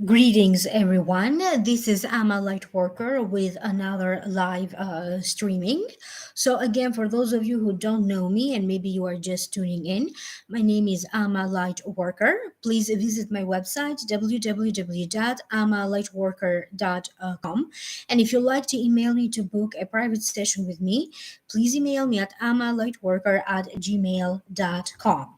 Greetings, everyone. This is amalightworker with another live streaming. So, again, for those of you who don't know me and maybe you are just tuning in, my name is amalightworker. Please visit my website www.amalightworker.com. And if you'd like to email me to book a private session with me, please email me at amalightworker@gmail.com.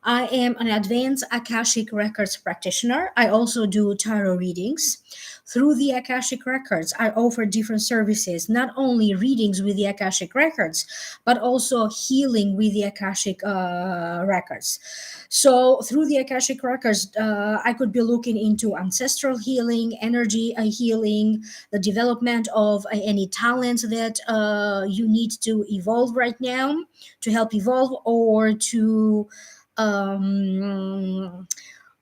I am an advanced Akashic Records practitioner. I also do tarot readings. Through the Akashic Records, I offer different services, not only readings with the Akashic Records, but also healing with the Akashic Records. So, through the Akashic Records, I could be looking into ancestral healing, energy healing, the development of any talents that you need to evolve right now, to help evolve, um,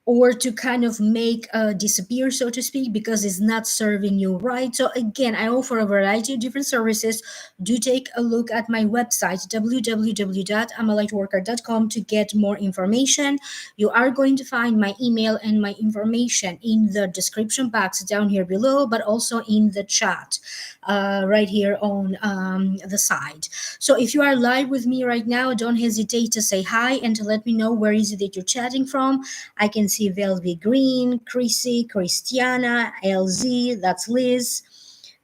or to kind of make disappear, so to speak, because it's not serving you right. So again, I offer a variety of different services. Do take a look at my website www.amalightworker.com to get more information. You are going to find my email and my information in the description box down here below, but also in the chat right here on the side. So if you are live with me right now, don't hesitate to say hi and to let me know where is it that you're chatting from. I can see Velvi Green, Chrissy, Christiana, LZ, that's Liz,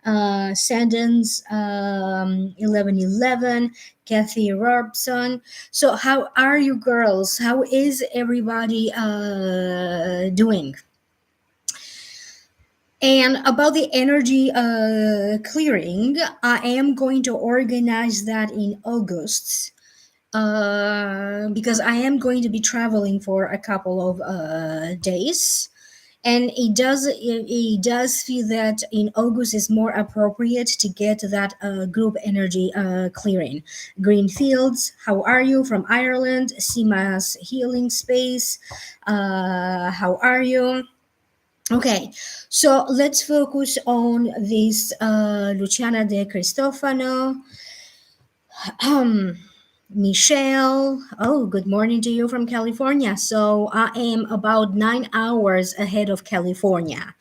Sandens, 1111, Kathy Robson. So how are you girls? How is everybody doing? And about the energy clearing, I am going to organize that in August because I am going to be traveling for a couple of days. And it does feel that in August is more appropriate to get that group energy clearing. Green Fields, how are you from Ireland? Sima's Healing Space, how are you? Okay, so let's focus on this Luciana de Cristofano. Michelle, oh, good morning to you from California. So I am about 9 hours ahead of California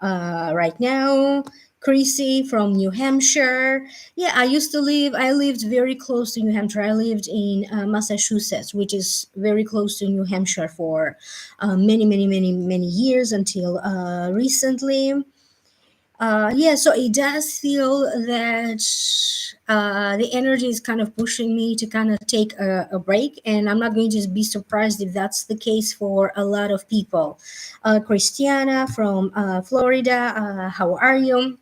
right now. Chrissy from New Hampshire. Yeah, I lived very close to New Hampshire. I lived in Massachusetts, which is very close to New Hampshire for many years until recently. Yeah, so it does feel that the energy is kind of pushing me to kind of take a break, and I'm not going to be surprised if that's the case for a lot of people. Christiana from Florida, how are you?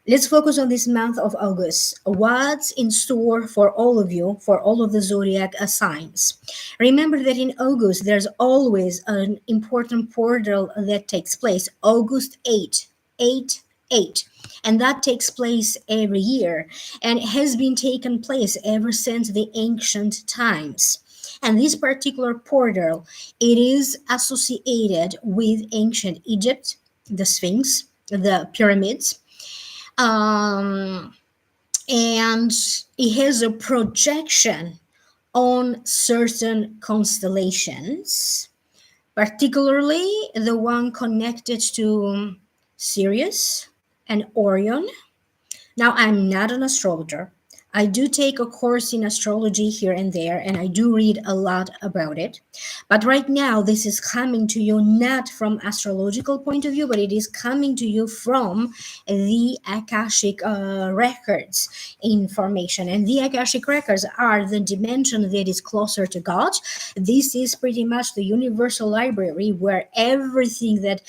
Let's focus on this month of August. What's in store for all of you, for all of the zodiac signs? Remember that in August, there's always an important portal that takes place. August 8, 8, 8. And that takes place every year and has been taken place ever since the ancient times. And this particular portal, it is associated with ancient Egypt, the Sphinx, the pyramids, um, and it has a projection on certain constellations, particularly the one connected to Sirius and Orion. Now, I'm not an astrologer. I do take a course in astrology here and there, and I do read a lot about it. But right now, this is coming to you not from astrological point of view, but it is coming to you from the Akashic records information. And the Akashic records are the dimension that is closer to God. This is pretty much the universal library where everything that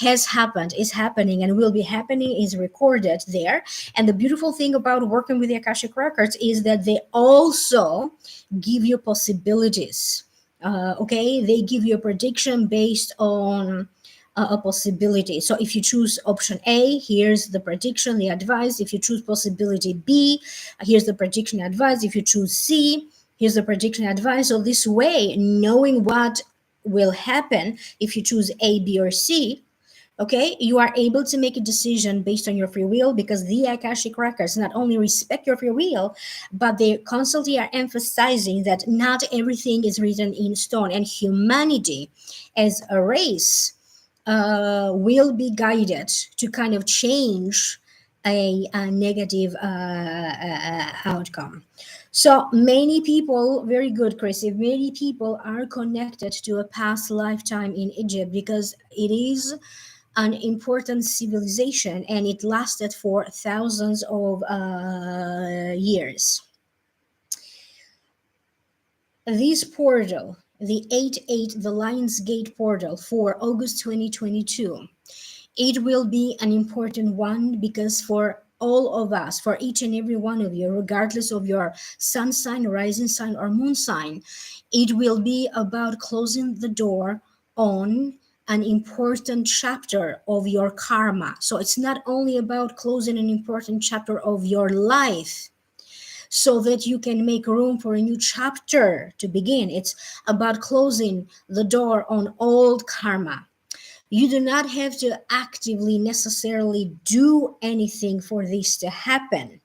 has happened, is happening, and will be happening is recorded there. And the beautiful thing about working with the Akashic Records is that they also give you possibilities. Okay, they give you a prediction based on a possibility. So if you choose option A, here's the prediction, the advice. If you choose possibility B, here's the prediction advice. If you choose C, here's the prediction advice. So this way, knowing what will happen if you choose A, B, or C, okay, you are able to make a decision based on your free will, because the Akashic records not only respect your free will, but they constantly are emphasizing that not everything is written in stone, and humanity as a race will be guided to kind of change a negative outcome. So many people, very good, Chris. If many people are connected to a past lifetime in Egypt because it is an important civilization and it lasted for thousands of years. This portal, the 8-8, the Lion's Gate portal for August 2022, it will be an important one because for all of us, for each and every one of you, regardless of your sun sign, rising sign, or moon sign, it will be about closing the door on an important chapter of your karma. So it's not only about closing an important chapter of your life so that you can make room for a new chapter to begin. It's about closing the door on old karma. You do not have to actively necessarily do anything for this to happen,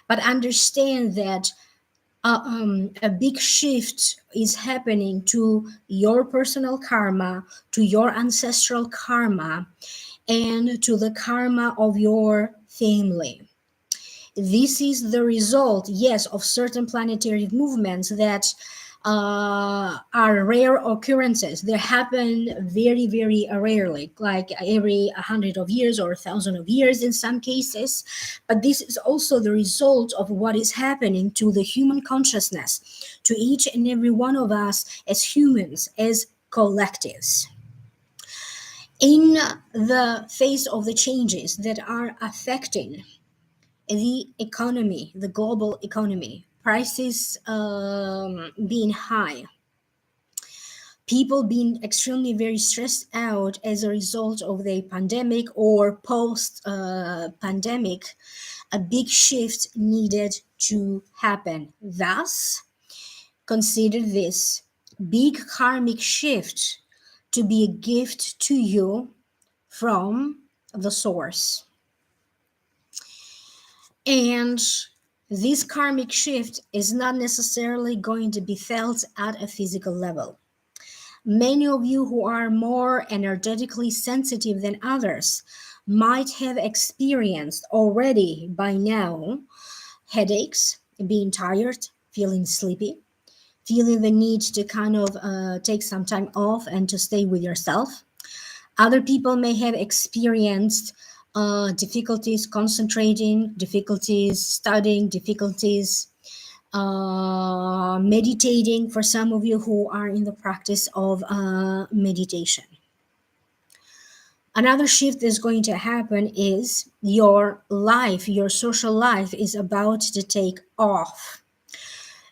but understand that a big shift is happening to your personal karma, to your ancestral karma, and to the karma of your family. This is the result, yes, of certain planetary movements that are rare occurrences. They happen very, very rarely, like every 100 of years or 1,000 of years in some cases. But this is also the result of what is happening to the human consciousness, to each and every one of us as humans, as collectives. In the face of the changes that are affecting the economy, the global economy, prices being high, people being extremely very stressed out as a result of the pandemic or post pandemic, a big shift needed to happen. Thus, consider this big karmic shift to be a gift to you from the source. And this karmic shift is not necessarily going to be felt at a physical level. Many of you who are more energetically sensitive than others might have experienced already by now headaches, being tired, feeling sleepy, feeling the need to kind of take some time off and to stay with yourself. Other people may have experienced difficulties concentrating, difficulties studying, difficulties meditating, for some of you who are in the practice of meditation. Another shift that's going to happen is your life, your social life is about to take off.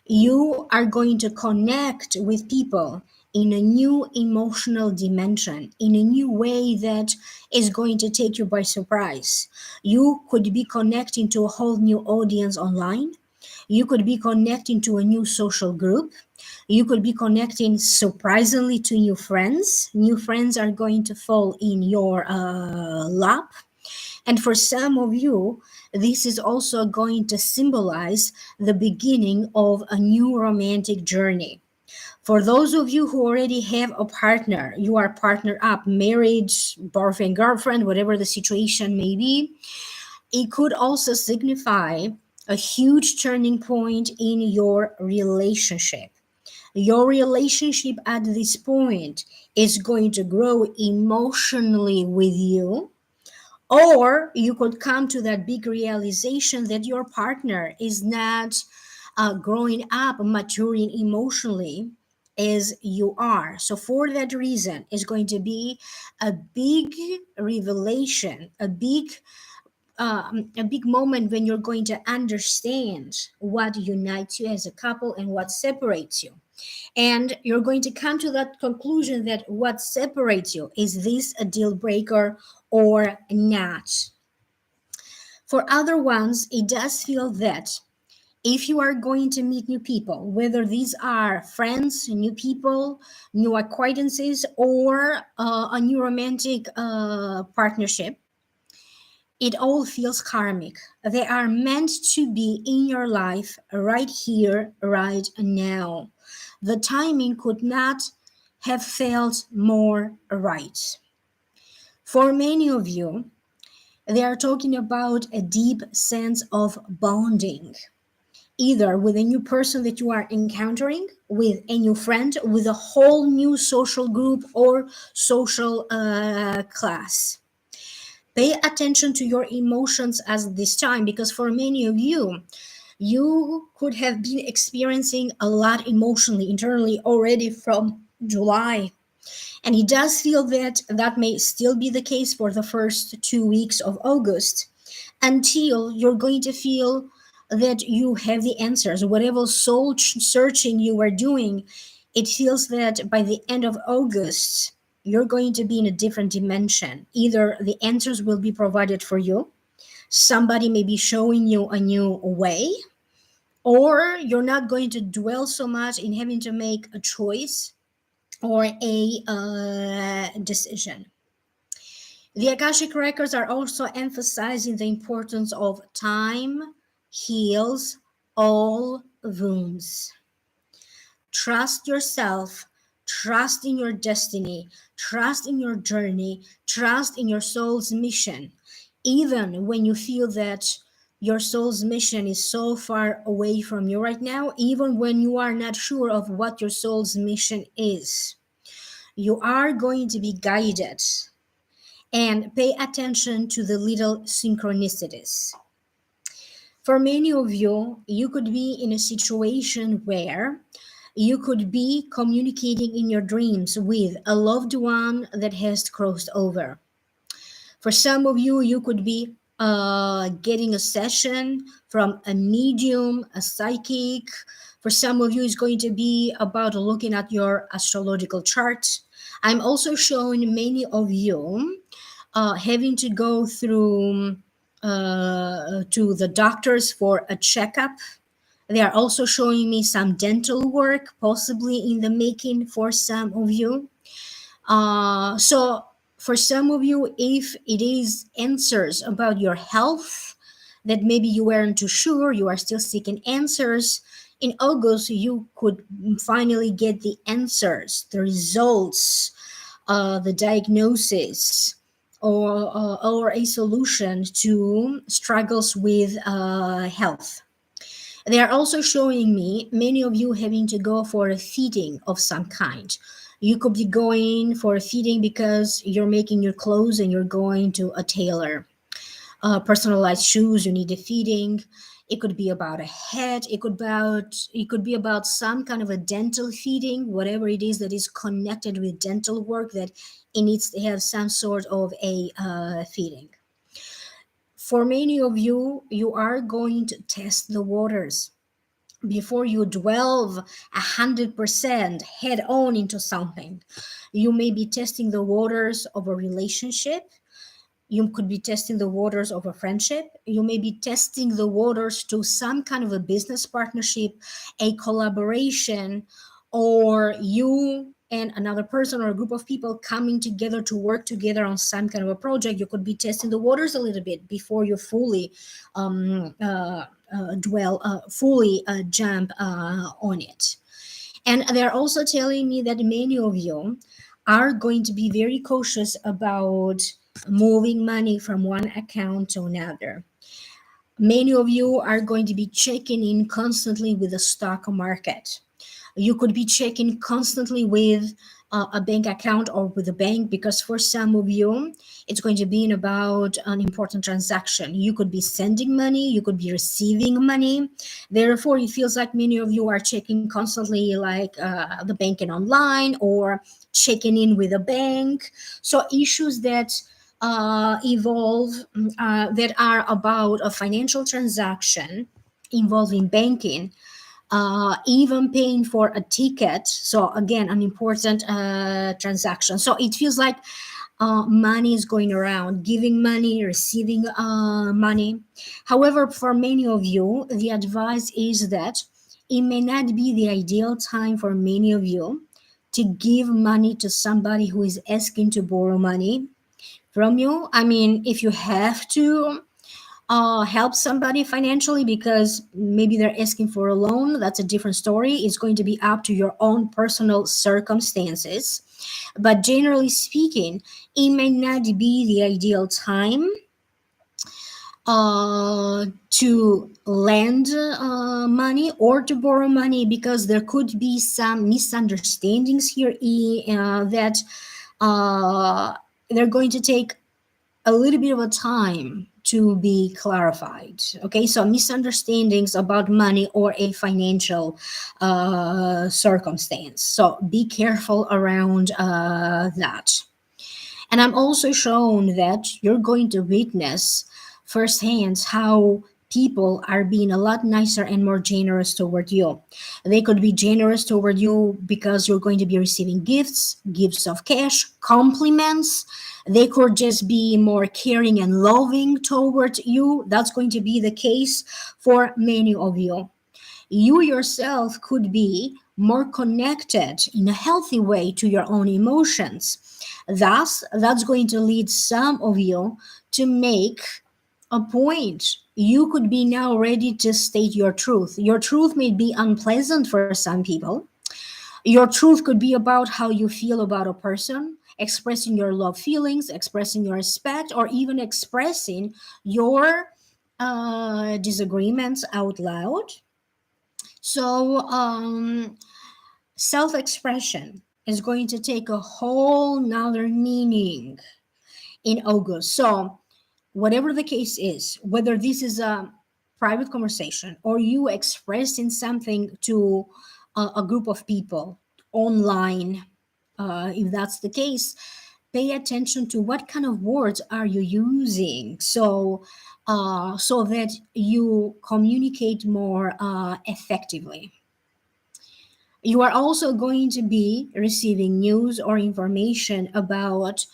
You are going to connect with people in a new emotional dimension, in a new way that is going to take you by surprise. You could be connecting to a whole new audience online. You could be connecting to a new social group. You could be connecting surprisingly to new friends. New friends are going to fall in your lap. And for some of you, this is also going to symbolize the beginning of a new romantic journey. For those of you who already have a partner, you are partnered up, marriage, boyfriend, girlfriend, whatever the situation may be, it could also signify a huge turning point in your relationship. Your relationship at this point is going to grow emotionally with you, or you could come to that big realization that your partner is not growing up, maturing emotionally as you are. So for that reason, it's going to be a big revelation, a big moment when you're going to understand what unites you as a couple and what separates you. And you're going to come to that conclusion that what separates you, is this a deal breaker or not? For other ones, it does feel that if you are going to meet new people, whether these are friends, new people, new acquaintances, or a new romantic partnership, it all feels karmic. They are meant to be in your life right here, right now. The timing could not have felt more right. For many of you, they are talking about a deep sense of bonding, either with a new person that you are encountering, with a new friend, with a whole new social group or social class. Pay attention to your emotions at this time, because for many of you, you could have been experiencing a lot emotionally, internally already from July. And it does feel that that may still be the case for the first 2 weeks of August, until you're going to feel that you have the answers. Whatever soul searching you are doing, it feels that by the end of August, you're going to be in a different dimension. Either the answers will be provided for you, somebody may be showing you a new way, or you're not going to dwell so much in having to make a choice or a decision. The Akashic records are also emphasizing the importance of time heals all wounds. Trust yourself, trust in your destiny, trust in your journey, trust in your soul's mission. Even when you feel that your soul's mission is so far away from you right now, even when you are not sure of what your soul's mission is, you are going to be guided. And pay attention to the little synchronicities. For many of you, you could be in a situation where you could be communicating in your dreams with a loved one that has crossed over. For some of you, you could be getting a session from a medium, a psychic. For some of you, it's going to be about looking at your astrological chart. I'm also showing many of you having to go through to the doctors for a checkup. They are also showing me some dental work, possibly in the making for some of you. So for some of you, if it is answers about your health that maybe you weren't too sure, you are still seeking answers, in August you could finally get the answers, the results, the diagnosis, or a solution to struggles with health. They are also showing me many of you having to go for a feeding of some kind. You could be going for a feeding because you're making your clothes and you're going to a tailor. Personalized shoes, you need a feeding. It could be about a head. It could be about some kind of a dental feeding, whatever it is that is connected with dental work, that it needs to have some sort of a feeding. For many of you, you are going to test the waters before you delve 100% head on into something. You may be testing the waters of a relationship. You could be testing the waters of a friendship. You may be testing the waters to some kind of a business partnership, a collaboration, or you and another person or a group of people coming together to work together on some kind of a project. You could be testing the waters a little bit before you fully jump on it. And they're also telling me that many of you are going to be very cautious about moving money from one account to another. Many of you are going to be checking in constantly with the stock market. You could be checking constantly with a bank account or with a bank, because for some of you it's going to be about an important transaction. You could be sending money, you could be receiving money. Therefore it feels like many of you are checking constantly, like the banking online, or checking in with a bank. So issues that evolve, that are about a financial transaction involving banking, even paying for a ticket. So again, an important transaction. So it feels like money is going around, giving money, receiving money. However, for many of you, the advice is that it may not be the ideal time for many of you to give money to somebody who is asking to borrow money from you. I mean, if you have to, help somebody financially because maybe they're asking for a loan. That's a different story. It's going to be up to your own personal circumstances. But generally speaking, it may not be the ideal time to lend money or to borrow money because there could be some misunderstandings here that uh, they're going to take a little bit of a time to be clarified. Okay, so misunderstandings about money or a financial circumstance. So be careful around that. And I'm also shown that you're going to witness firsthand how people are being a lot nicer and more generous toward you. They could be generous toward you because you're going to be receiving gifts, gifts of cash, compliments. They could just be more caring and loving toward you. That's going to be the case for many of you. You yourself could be more connected in a healthy way to your own emotions. Thus, that's going to lead some of you to make a point. You could be now ready to state your truth. Your truth may be unpleasant for some people. Your truth could be about how you feel about a person, expressing your love feelings, expressing your respect, or even expressing your disagreements out loud. So, self expression is going to take a whole nother meaning in August. So, whatever the case is, whether this is a private conversation or you expressing something to a group of people online, if that's the case, pay attention to what kind of words are you using. So that you communicate more effectively. You are also going to be receiving news or information about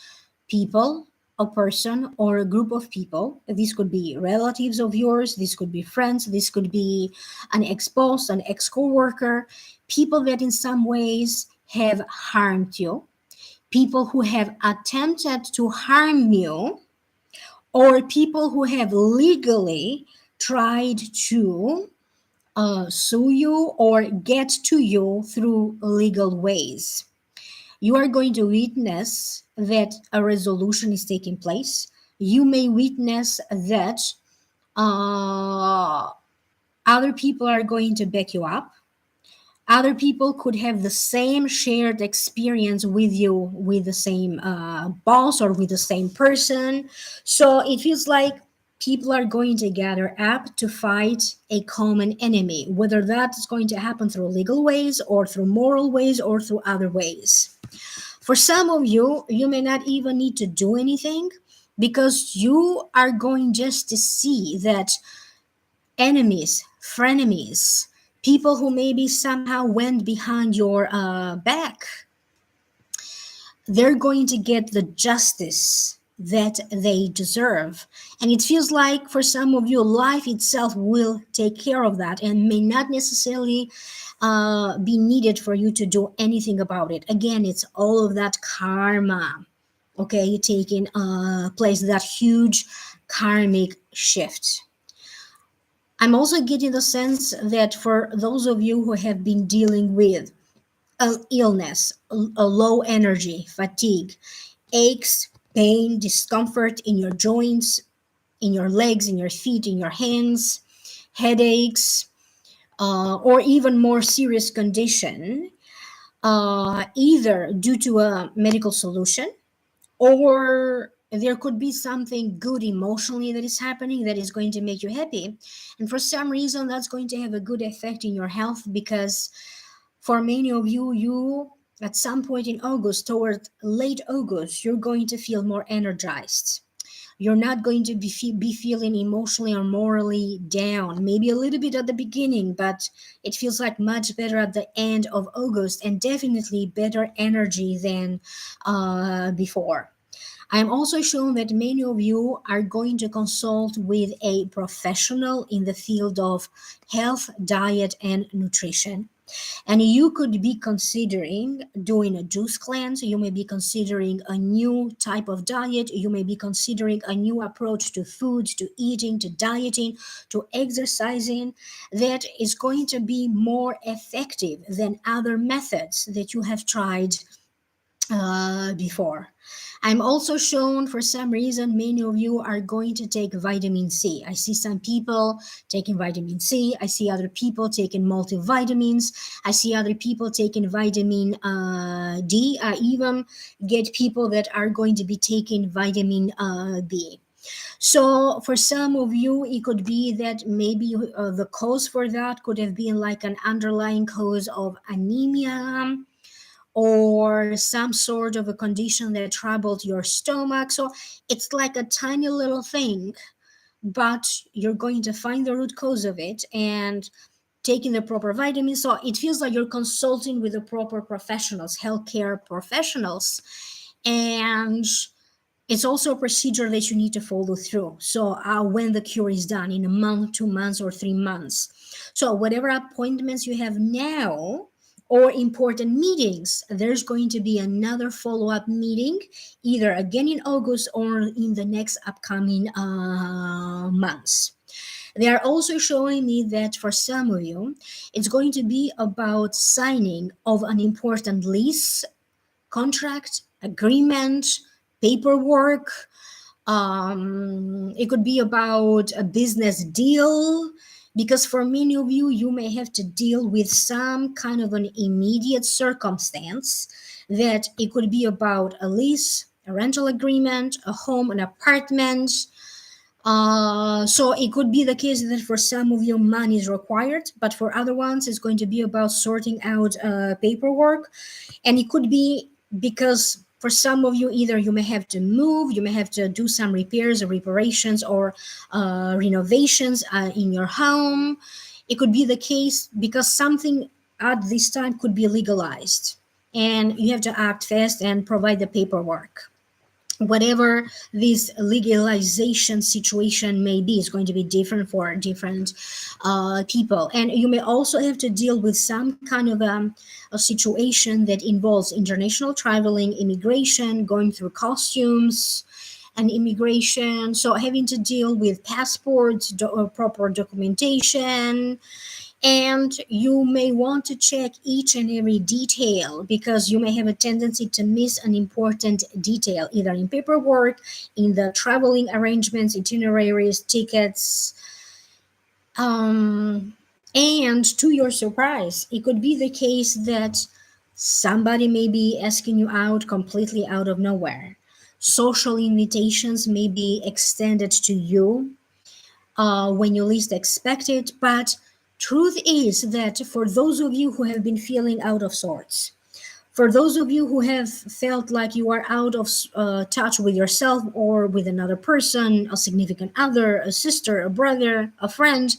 people, a person, or a group of people. These could be relatives of yours, this could be friends, this could be an ex boss, an ex co worker, people that in some ways have harmed you, people who have attempted to harm you, or people who have legally tried to sue you or get to you through legal ways. You are going to witness that a resolution is taking place. You may witness that uh, other people are going to back you up. Other people could have the same shared experience with you, with the same boss or with the same person. So it feels like people are going to gather up to fight a common enemy, whether that is going to happen through legal ways or through moral ways or through other ways. For some of you, you may not even need to do anything because you are going just to see that enemies, frenemies, people who maybe somehow went behind your back, they're going to get the justice that they deserve. And it feels like for some of you, life itself will take care of that and may not necessarily be needed for you to do anything about it. Again, it's all of that karma, okay, taking place, that huge karmic shift. I'm also getting the sense that for those of you who have been dealing with illness, a low energy, fatigue, aches, pain, discomfort in your joints, in your legs, in your feet, in your hands, headaches, or even more serious condition, either due to a medical solution or there could be something good emotionally that is happening that is going to make you happy. And for some reason, that's going to have a good effect in your health because for many of you, at some point in August, toward late August, you're going to feel more energized. You're not going to be feeling emotionally or morally down. Maybe a little bit at the beginning, but it feels like much better at the end of August and definitely better energy than before. I am also shown that many of you are going to consult with a professional in the field of health, diet, and nutrition. And you could be considering doing a juice cleanse. You may be considering a new type of diet. You may be considering a new approach to food, to eating, to dieting, to exercising that is going to be more effective than other methods that you have tried before. I'm also shown for some reason many of you are going to take vitamin C. I see some people taking vitamin C. I see other people taking multivitamins. I see other people taking vitamin D. I even get people that are going to be taking vitamin B. So for some of you, it could be that maybe the cause for that could have been like an underlying cause of anemia or some sort of a condition that troubled your stomach. So it's like a tiny little thing, but you're going to find the root cause of it and taking the proper vitamins. So it feels like you're consulting with the proper professionals, healthcare professionals. And it's also a procedure that you need to follow through. So when the cure is done in a month, 2 months, or 3 months. So whatever appointments you have now or important meetings, there's going to be another follow-up meeting, either again in August or in the next upcoming months. They are also showing me that for some of you, it's going to be about signing of an important lease, contract, agreement, paperwork. It could be about a business deal, because for many of you, you may have to deal with some kind of an immediate circumstance that it could be about a lease, a rental agreement, a home, an apartment. So it could be the case that for some of you money is required, but for other ones it's going to be about sorting out paperwork. And it could be because for some of you, either you may have to move, you may have to do some repairs or reparations or renovations in your home. It could be the case because something at this time could be legalized and you have to act fast and provide the paperwork. Whatever this legalization situation may be, is going to be different for different people. And you may also have to deal with some kind of a situation that involves international traveling, immigration, going through costumes and immigration. So having to deal with passports, proper documentation, and you may want to check each and every detail because you may have a tendency to miss an important detail, either in paperwork, in the traveling arrangements, itineraries, tickets. And to your surprise, it could be the case that somebody may be asking you out completely out of nowhere. Social invitations may be extended to you when you least expect it. But truth is that for those of you who have been feeling out of sorts, for those of you who have felt like you are out of touch with yourself or with another person, a significant other, a sister, a brother, a friend,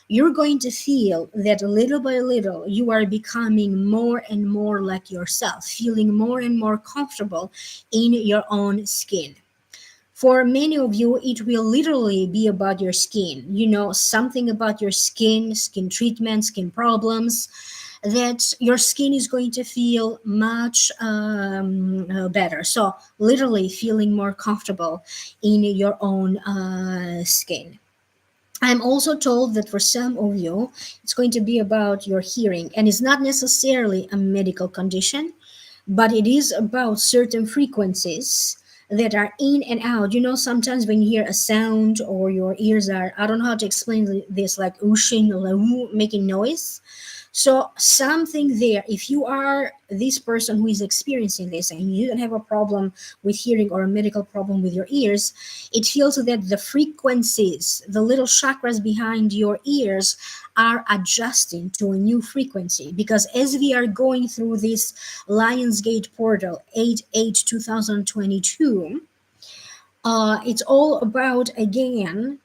you're going to feel that little by little you are becoming more and more like yourself, feeling more and more comfortable in your own skin. For many of you, it will literally be about your skin. You know, something about your skin, skin treatment, skin problems, that your skin is going to feel much better. So, literally feeling more comfortable in your own skin. I'm also told that for some of you, it's going to be about your hearing, and it's not necessarily a medical condition, but it is about certain frequencies that are in and out. You know, sometimes when you hear a sound or your ears are, I don't know how to explain this, like whooshing or like making noise. So something there, if you are this person who is experiencing this and you don't have a problem with hearing or a medical problem with your ears, it feels that the frequencies, the little chakras behind your ears are adjusting to a new frequency. Because as we are going through this Lionsgate portal 8/8/2022, it's all about, again,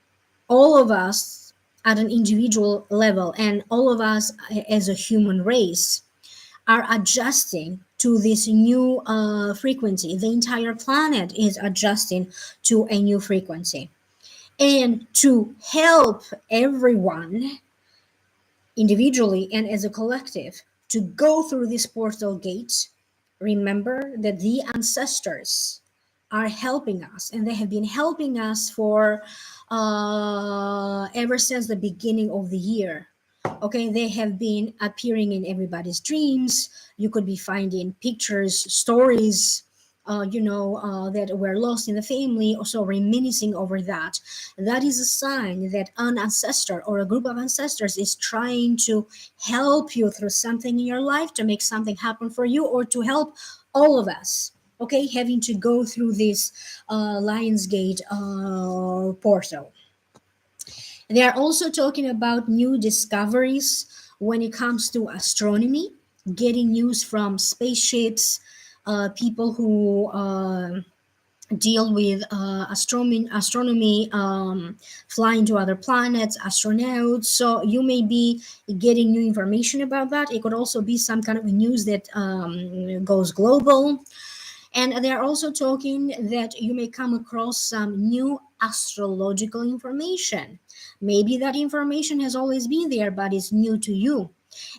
all of us at an individual level and all of us as a human race are adjusting to this new frequency. The entire planet is adjusting to a new frequency. And to help everyone individually and as a collective, to go through this portal gate, remember that the ancestors are helping us, and they have been helping us for ever since the beginning of the year. Okay, they have been appearing in everybody's dreams. You could be finding pictures, stories, that were lost in the family, also reminiscing over that. That is a sign that an ancestor or a group of ancestors is trying to help you through something in your life, to make something happen for you, or to help all of us. Okay, having to go through this Lionsgate portal. They are also talking about new discoveries when it comes to astronomy, getting news from spaceships, people who deal with astronomy, flying to other planets, astronauts. So you may be getting new information about that. It could also be some kind of news that goes global. And they are also talking that you may come across some new astrological information. Maybe that information has always been there, but it's new to you.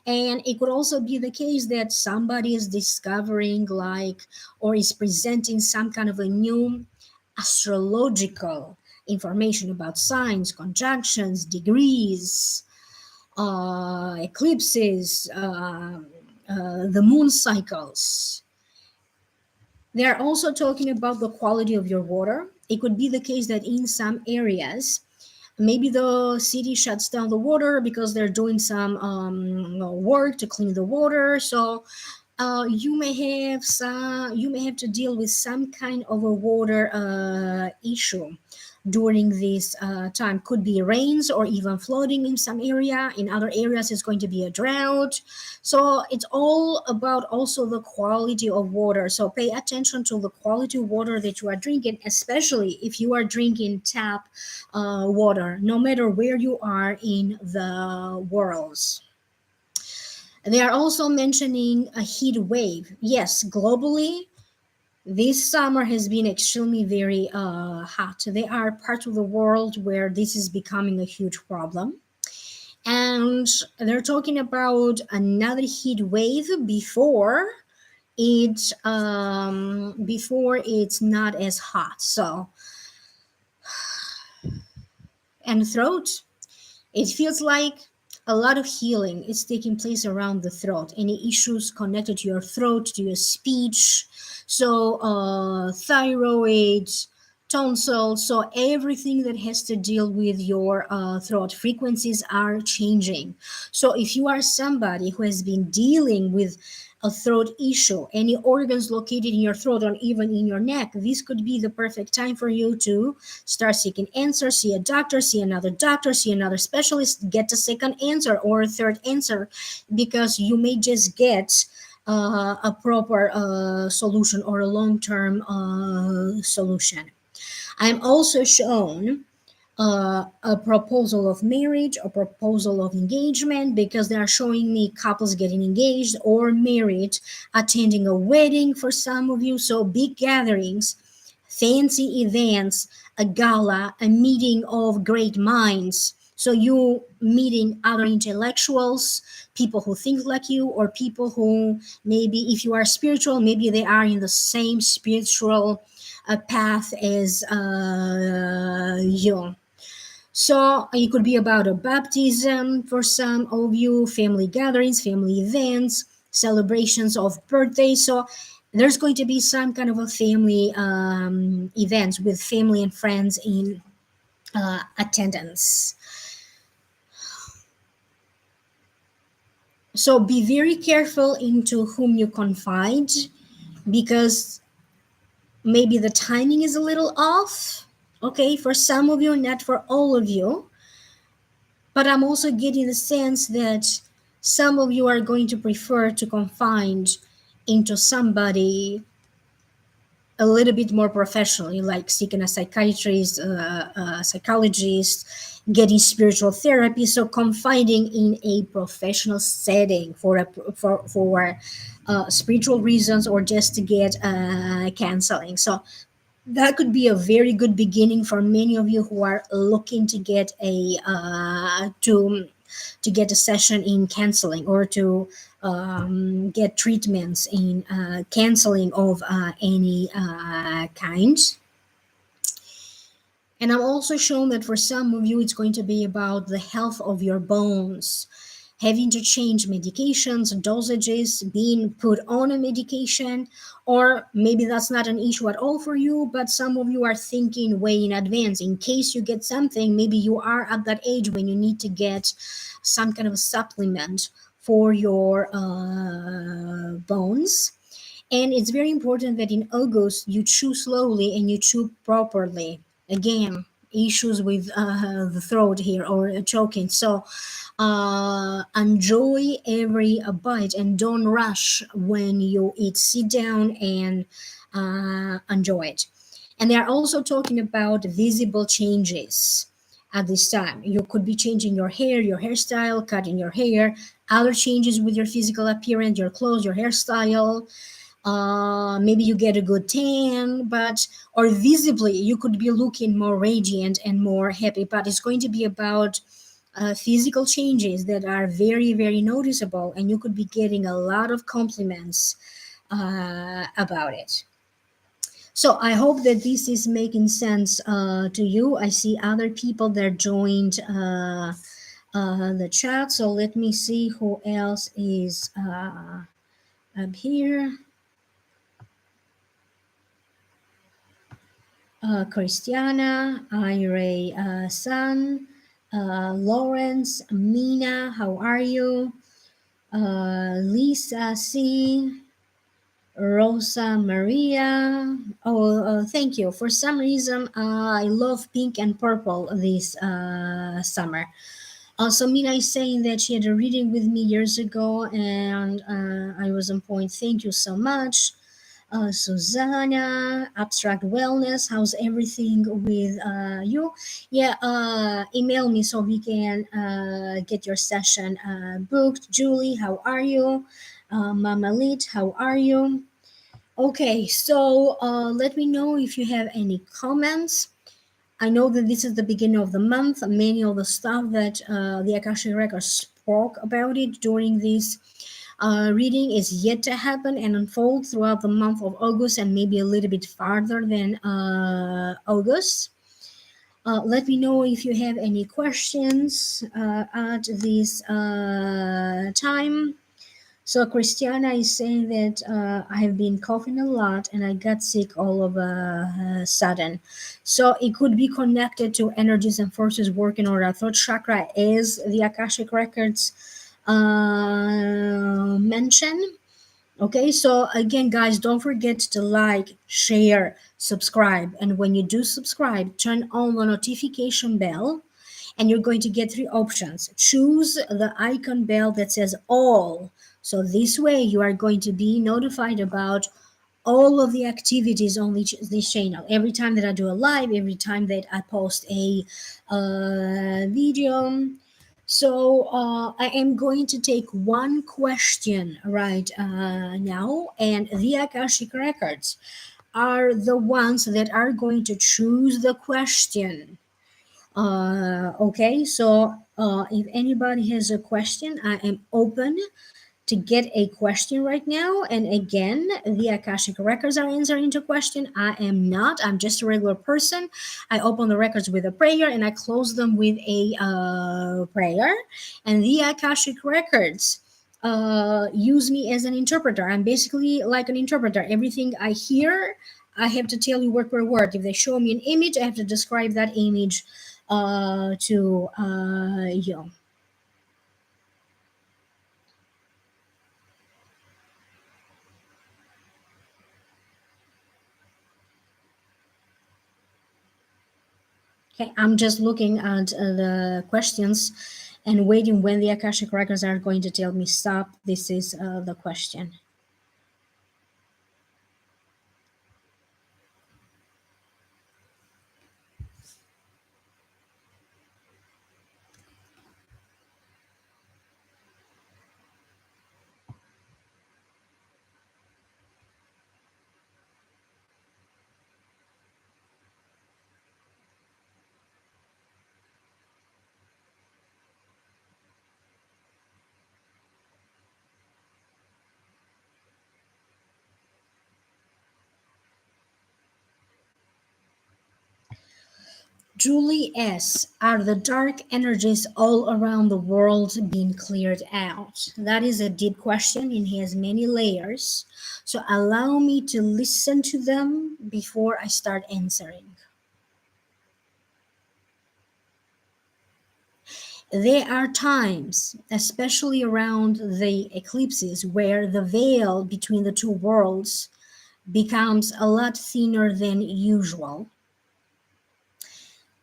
And it could also be the case that somebody is discovering, like, or is presenting some kind of a new astrological information about signs, conjunctions, degrees, eclipses, the moon cycles. They're also talking about the quality of your water. It could be the case that in some areas, maybe the city shuts down the water because they're doing some work to clean the water. So you may have to deal with some kind of a water issue during this time. Could be rains or even flooding in some area. In other areas it's going to be a drought. So it's all about also the quality of water. So pay attention to the quality of water that you are drinking, especially if you are drinking tap water, no matter where you are in the world. They are also mentioning a heat wave. Yes, globally, this summer has been extremely very hot. There are parts of the world where this is becoming a huge problem. And they're talking about another heat wave before it's not as hot. So, and throat, it feels like a lot of healing is taking place around the throat. Any issues connected to your throat, to your speech, so thyroid, tonsils, so everything that has to deal with your throat frequencies are changing. So if you are somebody who has been dealing with a throat issue, any organs located in your throat or even in your neck, this could be the perfect time for you to start seeking answers, see a doctor, see another specialist, get a second answer or a third answer, because you may just get a proper solution or a long-term solution. I'm also shown a proposal of marriage, a proposal of engagement, because they are showing me couples getting engaged or married, attending a wedding for some of you. So big gatherings, fancy events, a gala, a meeting of great minds. So you meeting other intellectuals, people who think like you, or people who, maybe if you are spiritual, maybe they are in the same spiritual path as you. So it could be about a baptism for some of you, family gatherings, family events, celebrations of birthdays. So there's going to be some kind of a family events with family and friends in attendance. So be very careful into whom you confide, because maybe the timing is a little off. Okay, for some of you, not for all of you. But I'm also getting the sense that some of you are going to prefer to confide into somebody a little bit more professionally, like seeking a psychiatrist, a psychologist, getting spiritual therapy. So confiding in a professional setting for spiritual reasons, or just to get counseling. So that could be a very good beginning for many of you who are looking to get a to to get a session in counseling, or to get treatments in counseling of any kind. And I'm also shown that for some of you, it's going to be about the health of your bones, having to change medications, dosages, being put on a medication, or maybe that's not an issue at all for you, but some of you are thinking way in advance. In case you get something, maybe you are at that age when you need to get some kind of a supplement for your bones. And it's very important that in August you chew slowly and you chew properly. Again, issues with the throat here, or choking. So enjoy every bite and don't rush when you eat. Sit down and enjoy it. And they are also talking about visible changes at this time. You could be changing your hair, your hairstyle, cutting your hair, other changes with your physical appearance, your clothes, your hairstyle. Maybe you get a good tan, but or visibly you could be looking more radiant and more happy. But it's going to be about physical changes that are very, very noticeable, and you could be getting a lot of compliments about it. So I hope that this is making sense to you. I see other people that joined the chat. So let me see who else is up here. Christiana, Ire, San, Lawrence, Mina, how are you? Lisa C, Rosa Maria. Oh, thank you. For some reason, I love pink and purple this summer. So Mina is saying that she had a reading with me years ago, and I was on point. Thank you so much. Susanna, Abstract Wellness, how's everything with you? Yeah, email me so we can get your session booked. Julie, how are you? Mama Lit, how are you? Okay, so let me know if you have any comments. I know that this is the beginning of the month. Many of the stuff that the Akashic Records spoke about it during this reading is yet to happen and unfold throughout the month of August, and maybe a little bit farther than August. Let me know if you have any questions at this time. So Christiana is saying that I have been coughing a lot and I got sick all of a sudden. So it could be connected to energies and forces working on our throat chakra, as the Akashic Records mention. Okay, so again, guys, don't forget to like, share, subscribe. And when you do subscribe, turn on the notification bell, and you're going to get three options. Choose the icon bell that says all. So this way you are going to be notified about all of the activities on this channel. Every time that I do a live, every time that I post a video. So I am going to take one question right now, and the Akashic Records are the ones that are going to choose the question. Okay, so if anybody has a question, I am open to get a question right now. And again, the Akashic Records are answering to question. I am not. I'm just a regular person. I open the records with a prayer and I close them with a prayer. And the Akashic Records use me as an interpreter. I'm basically like an interpreter. Everything I hear, I have to tell you word per word. If they show me an image, I have to describe that image to you. Okay, I'm just looking at the questions and waiting when the Akashic Records are going to tell me stop. This is the question. Julie S. Are the dark energies all around the world being cleared out? That is a deep question and has many layers. So allow me to listen to them before I start answering. There are times, especially around the eclipses, where the veil between the two worlds becomes a lot thinner than usual.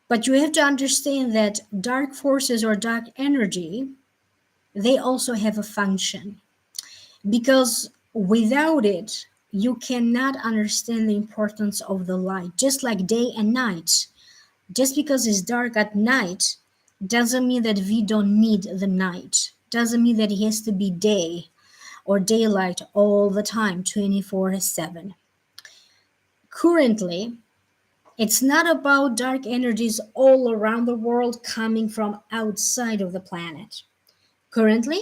But you have to understand that dark forces or dark energy, they also have a function. Because without it, you cannot understand the importance of the light. Just like day and night. Just because it's dark at night doesn't mean that we don't need the night. Doesn't mean that it has to be day or daylight all the time, 24/7. Currently, it's not about dark energies all around the world coming from outside of the planet. Currently,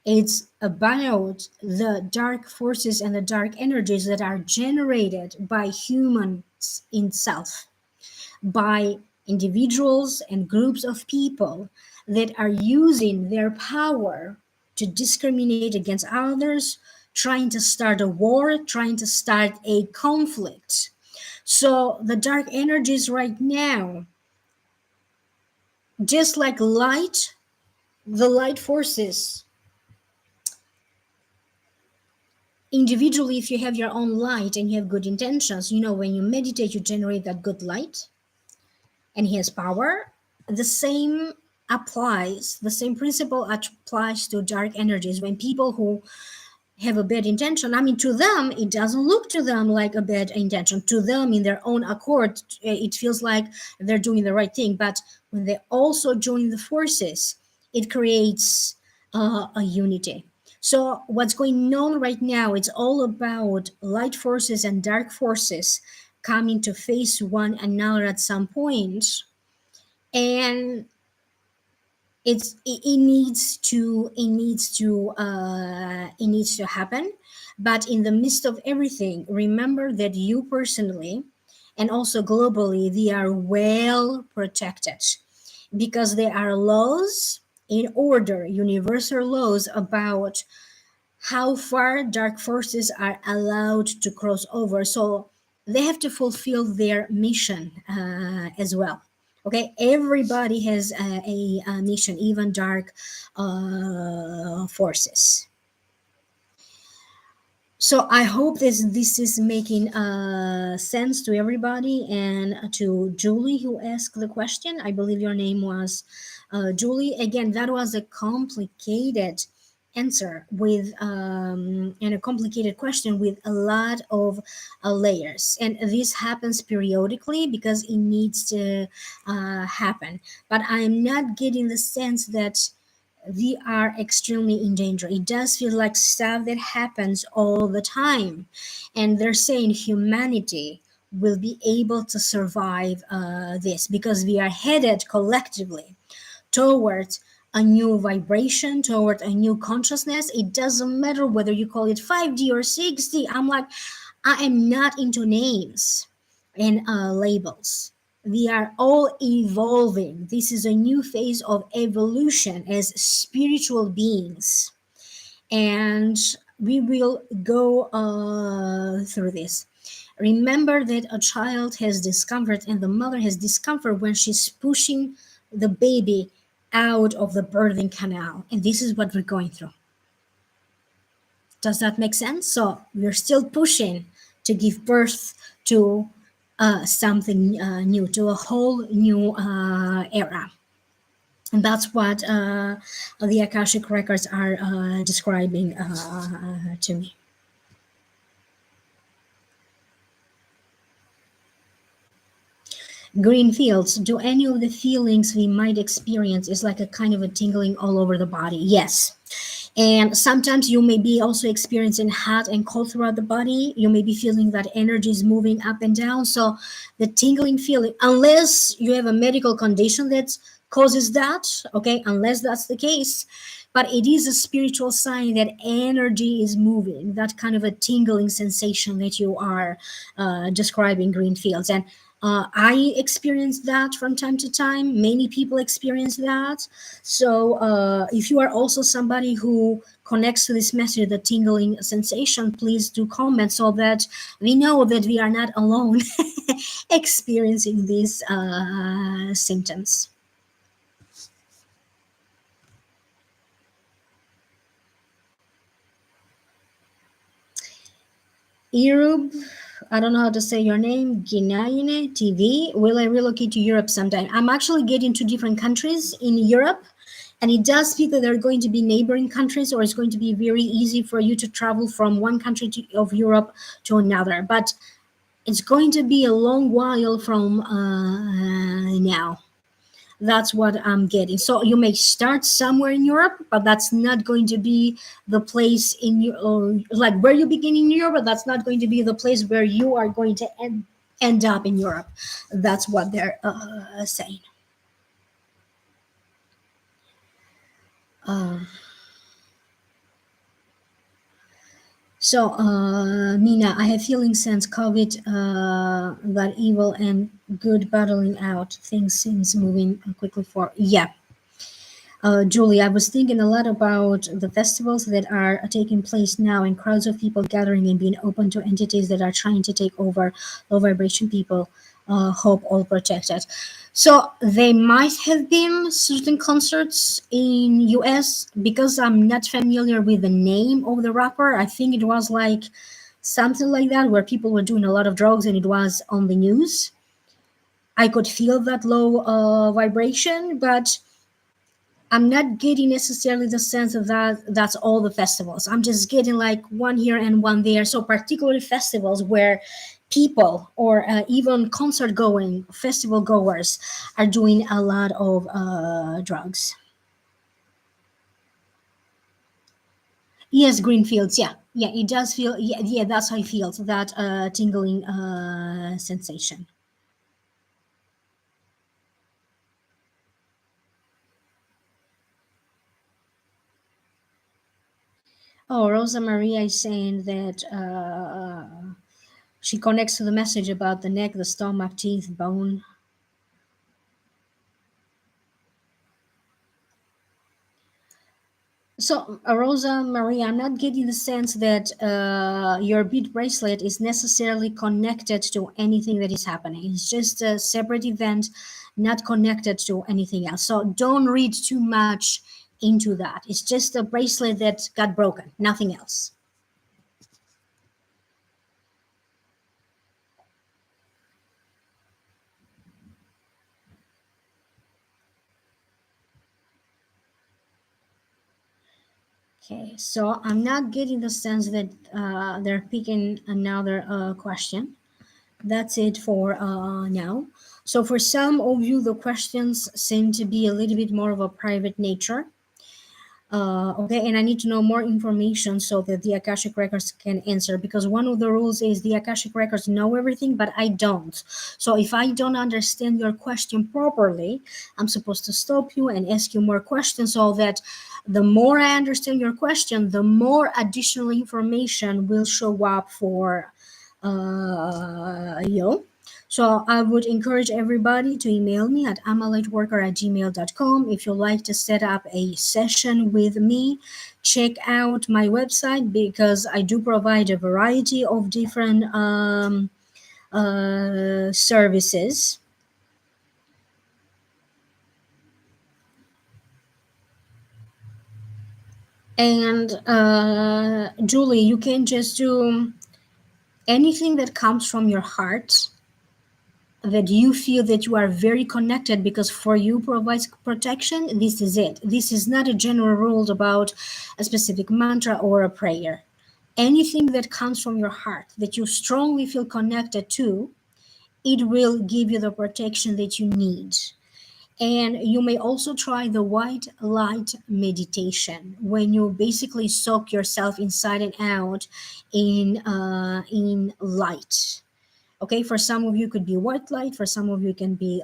it's about the dark forces and the dark energies that are generated by humans in self, by individuals and groups of people that are using their power to discriminate against others, trying to start a war, trying to start a conflict. So the dark energies right now, just like light, the light forces, individually, if you have your own light and you have good intentions, when you meditate, you generate that good light and he has power. The same applies, the same principle applies to dark energies. When people who have a bad intention, I mean, to them, it doesn't look to them like a bad intention. To them, in their own accord, it feels like they're doing the right thing. But when they also join the forces, it creates a unity. So what's going on right now, it's all about light forces and dark forces coming to face one another at some point. And it needs to happen, but in the midst of everything, remember that you personally and also globally, they are well protected because there are laws in order, universal laws about how far dark forces are allowed to cross over. So they have to fulfill their mission as well. Okay, everybody has a mission, even dark forces. So I hope this is making sense to everybody and to Julie who asked the question. I believe your name was Julie. Again, that was a complicated answer with and a complicated question with a lot of layers, and this happens periodically because it needs to happen. But I am not getting the sense that we are extremely in danger. It does feel like stuff that happens all the time. And they're saying humanity will be able to survive this because we are headed collectively towards a new vibration, toward a new consciousness. It doesn't matter whether you call it 5D or 6D. I'm like, I am not into names and labels. We are all evolving. This is a new phase of evolution as spiritual beings. And we will go through this. Remember that a child has discomfort and the mother has discomfort when she's pushing the baby out of the birthing canal. And this is what we're going through. Does that make sense? So we're still pushing to give birth to something new, to a whole new era. And that's what the Akashic records are describing to me. Green fields, do any of the feelings we might experience is like a kind of a tingling all over the body? Yes. And sometimes you may be also experiencing hot and cold throughout the body. You may be feeling that energy is moving up and down. So the tingling feeling, unless you have a medical condition that causes that, okay, unless that's the case, but it is a spiritual sign that energy is moving, that kind of a tingling sensation that you are describing, green fields. And I experience that from time to time. Many people experience that. So, if you are also somebody who connects to this message, the tingling sensation, please do comment so that we know that we are not alone experiencing these symptoms. Europe, I don't know how to say your name, Ginaine TV. Will I relocate to Europe sometime? I'm actually getting to different countries in Europe, and it does speak that there are going to be neighboring countries, or it's going to be very easy for you to travel from one country of Europe to another. But it's going to be a long while from now. That's what I'm getting. So you may start somewhere in Europe, but that's not going to be the place in your, or like where you begin in Europe, but that's not going to be the place where you are going to end up in Europe. That's what they're saying. Uh, Mina, I have feeling since COVID got evil and good battling out. Things seems moving quickly for. Yeah, Julie, I was thinking a lot about the festivals that are taking place now and crowds of people gathering and being open to entities that are trying to take over low vibration people. Hope all protected. So they might have been certain concerts in US because I'm not familiar with the name of the rapper. I think it was like something like that where people were doing a lot of drugs and it was on the news. I could feel that low vibration, but I'm not getting necessarily the sense of that that's all the festivals. I'm just getting like one here and one there. So particularly festivals where people or even concert going festival goers are doing a lot of drugs. Yes, Greenfields. Yeah, yeah, it does feel. Yeah, yeah, that's how it feels. That tingling sensation. Oh, Rosa Maria is saying that she connects to the message about the neck, the stomach, teeth, bone. So, Rosa Maria, I'm not getting the sense that your bead bracelet is necessarily connected to anything that is happening. It's just a separate event, not connected to anything else. So, don't read too much into that. It's just a bracelet that got broken, nothing else. Okay, so I'm not getting the sense that they're picking another question. That's it for now. So for some of you, the questions seem to be a little bit more of a private nature. Okay, and I need to know more information so that the Akashic records can answer. Because one of the rules is the Akashic records know everything, but I don't. So if I don't understand your question properly, I'm supposed to stop you and ask you more questions so that the more I understand your question, the more additional information will show up for you. So I would encourage everybody to email me at amalightworker@gmail.com if you'd like to set up a session with me. Check out my website because I do provide a variety of different services. And Julie, you can just do anything that comes from your heart that you feel that you are very connected because for you provides protection. This is it. This is not a general rule about a specific mantra or a prayer. Anything that comes from your heart that you strongly feel connected to, it will give you the protection that you need. And you may also try the white light meditation when you basically soak yourself inside and out in light. Okay, for some of you could be white light, for some of you can be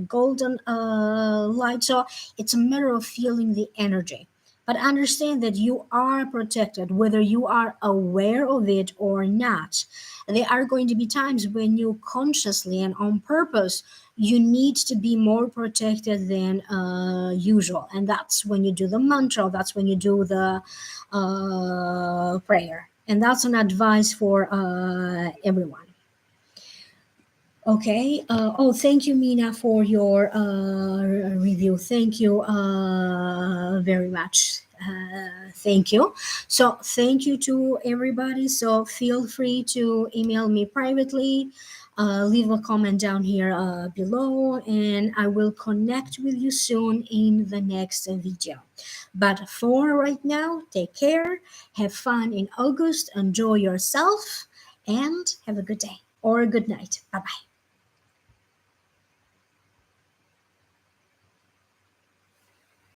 golden light. So it's a matter of feeling the energy. But understand that you are protected, whether you are aware of it or not. There are going to be times when you consciously and on purpose, you need to be more protected than usual. And that's when you do the mantra, that's when you do the prayer. And that's an advice for everyone. Okay. Oh, thank you, Mina, for your review. Thank you very much. Thank you. So, thank you to everybody. So, feel free to email me privately. Leave a comment down here below, and I will connect with you soon in the next video. But for right now, take care. Have fun in August. Enjoy yourself, and have a good day or a good night. Bye bye.